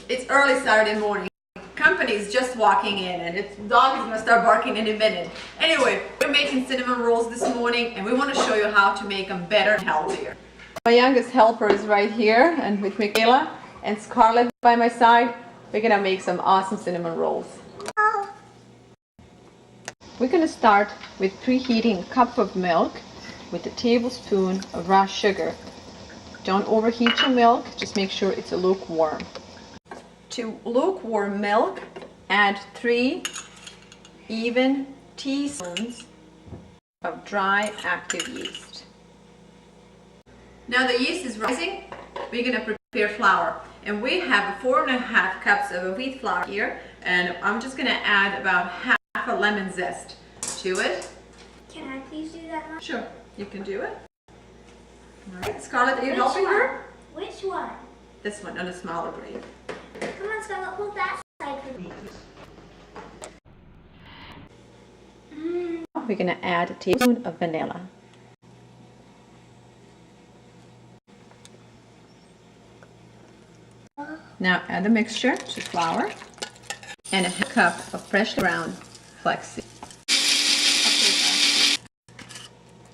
It's early Saturday morning. Company is just walking in and its dog is gonna start barking any minute. Anyway, we're making cinnamon rolls this morning and we want to show you how to make them better and healthier. My youngest helper is right here and with Michaela and Scarlett by my side. We're gonna make some awesome cinnamon rolls. We're gonna start with preheating a cup of milk with a tablespoon of raw sugar. Don't overheat your milk, just make sure it's lukewarm. To lukewarm milk, add 3 even teaspoons of dry active yeast. Now the yeast is rising, we're going to prepare flour. And we have 4.5 cups of wheat flour here, and I'm just going to add about half a lemon zest to it. Can I please do that, Mom? Sure, you can do it. All right, Scarlett, are you helping her? Which one? This one, on the smaller blade. Come on, Scarlett, hold that side for me. We're going to add a tablespoon of vanilla. Now add the mixture to flour and a cup of freshly ground flaxseed.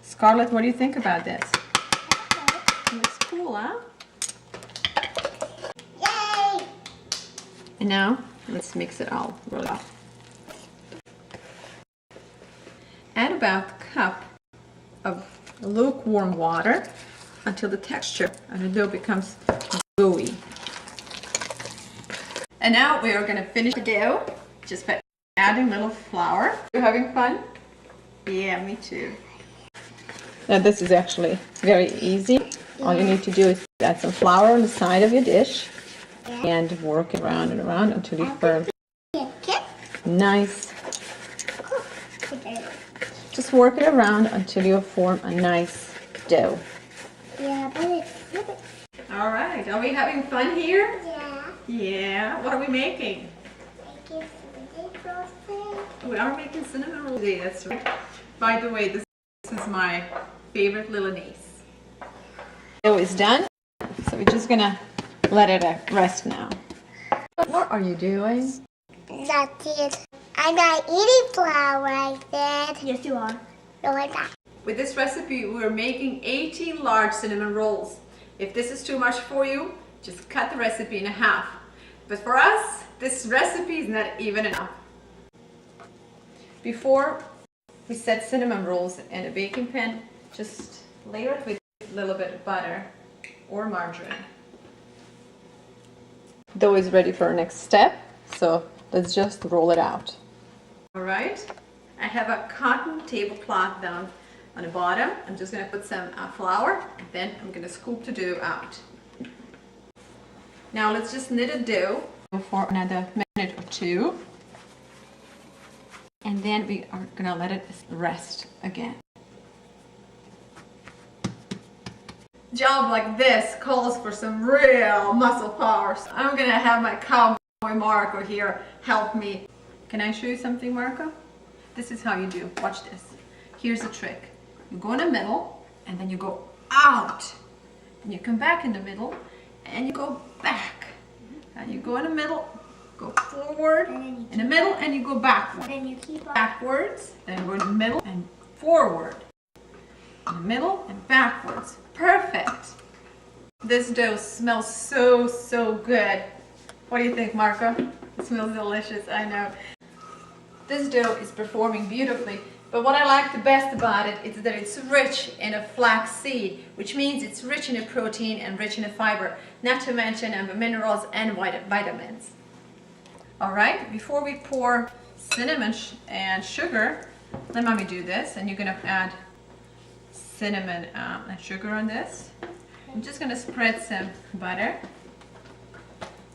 Scarlett, what do you think about this? Looks cool, huh? Yay! And now let's mix it all really well. Add about a cup of lukewarm water until the texture of the dough becomes gooey. And now we are going to finish the dough just by adding a little flour. You having fun? Yeah, me too. Now this is actually very easy. All you need to do is add some flour on the side of your dish and work it around and around until you form nice. Just work it around until you form a nice dough. Yeah, but it's... All right, are we having fun here? Yeah. Yeah, what are we making? Making cinnamon rolls. We are making cinnamon rolls today, that's right. By the way, this is my favorite little niece. Dough is done, so we're just gonna let it rest now. What are you doing? That's it. I'm not eating flour like that. Yes, you are. No, I'm not. With this recipe, we're making 18 large cinnamon rolls. If this is too much for you, just cut the recipe in half. But for us, this recipe is not even enough. Before we set cinnamon rolls in a baking pan, just layer it with a little bit of butter or margarine. Dough is ready for our next step, so let's just roll it out. All right, I have a cotton tablecloth down on the bottom. I'm just going to put some flour, and then I'm going to scoop the dough out. Now let's just knit a dough for another minute or two. And then we are going to let it rest again. A job like this calls for some real muscle power. So I'm going to have my cowboy Marco here help me. Can I show you something, Marco? This is how you do. Watch this. Here's the trick. You go in the middle and then you go out. And you come back in the middle and you go back. And you go in the middle, go forward, in the middle, and you go backward. And you keep on. Backwards, then go in the middle and forward. In the middle and backwards. Perfect. This dough smells so, so good. What do you think, Marco? It smells delicious, I know. This dough is performing beautifully, but what I like the best about it is that it's rich in a flax seed, which means it's rich in a protein and rich in a fiber, not to mention minerals and vitamins. All right, before we pour cinnamon and sugar, let mommy do this, and you're gonna add cinnamon and sugar on this. I'm just gonna spread some butter.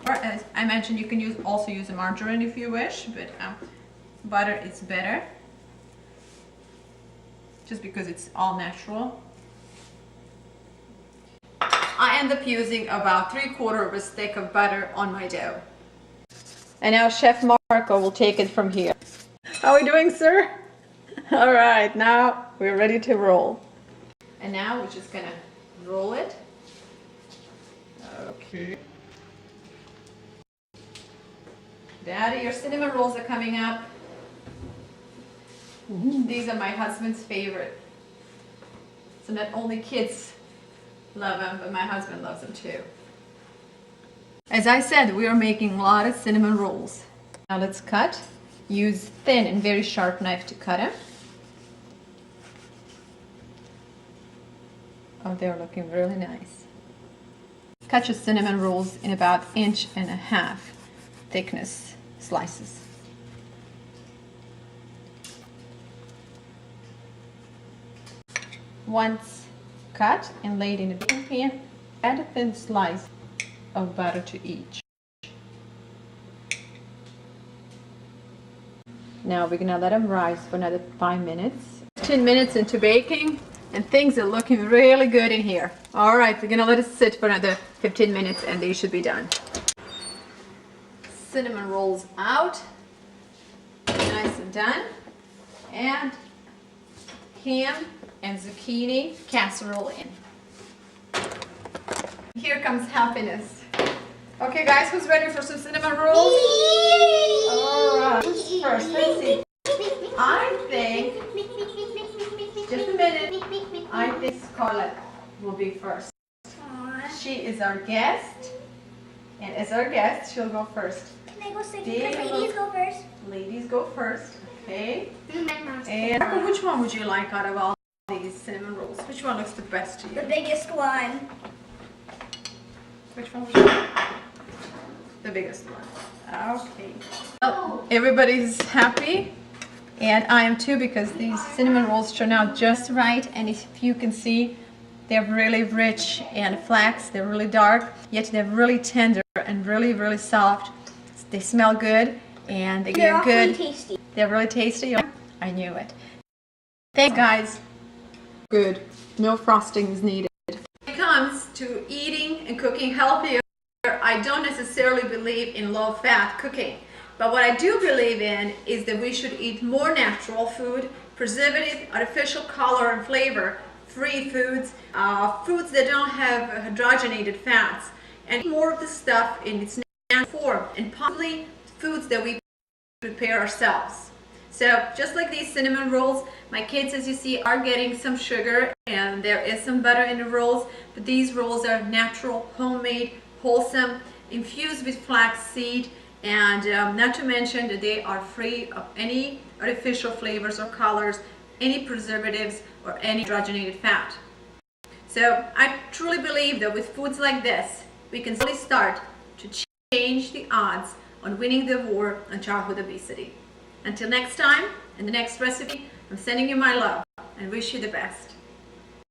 Or as I mentioned, you can also use a margarine if you wish, but butter is better, just because it's all natural. I end up using about 3/4 of a stick of butter on my dough. And now Chef Marco will take it from here. How are we doing, sir? All right, now we're ready to roll. And now we're just gonna roll it. Okay. Daddy, your cinnamon rolls are coming up. These are my husband's favorite. So not only kids love them, but my husband loves them too. As I said, we are making a lot of cinnamon rolls. Now let's cut. Use thin and very sharp knife to cut them. Oh, they're looking really nice. Cut your cinnamon rolls in about 1.5 inch thickness slices. Once cut and laid in a baking pan, add a thin slice of butter to each. Now we're gonna let them rise for another 5 minutes. 10 minutes into baking and things are looking really good in here. All right, we're gonna let it sit for another 15 minutes and they should be done. Cinnamon rolls out, nice and done. And ham and zucchini casserole in. Here comes happiness. Okay guys, who's ready for some cinnamon rolls? Alright, first, let's see. I think, just a minute, I think Scarlett will be first. She is our guest, and as our guest, she'll go first. Can I go second? Ladies go first. Ladies go first, okay? And which one would you like out of all these cinnamon rolls? Which one looks the best to you? The biggest one. Which one would you like? The biggest one. Okay. Well, everybody's happy, and I am too, because these cinnamon rolls turn out just right. And if you can see, they're really rich and flax. They're really dark, yet they're really tender and really, really soft. They smell good, and they're good. Really tasty. They're really tasty. I knew it. Thanks, guys. Good. No frosting is needed. When it comes to eating and cooking healthier, I don't necessarily believe in low-fat cooking. But what I do believe in is that we should eat more natural food, preservative, artificial color and flavor, free foods, foods that don't have hydrogenated fats, and more of the stuff in its natural form, and possibly foods that we prepare ourselves. So just like these cinnamon rolls, my kids, as you see, are getting some sugar and there is some butter in the rolls, but these rolls are natural, homemade, wholesome, infused with flax seed, and not to mention that they are free of any artificial flavors or colors, any preservatives, or any hydrogenated fat. So I truly believe that with foods like this, we can slowly start to change the odds on winning the war on childhood obesity. Until next time, in the next recipe, I'm sending you my love and wish you the best.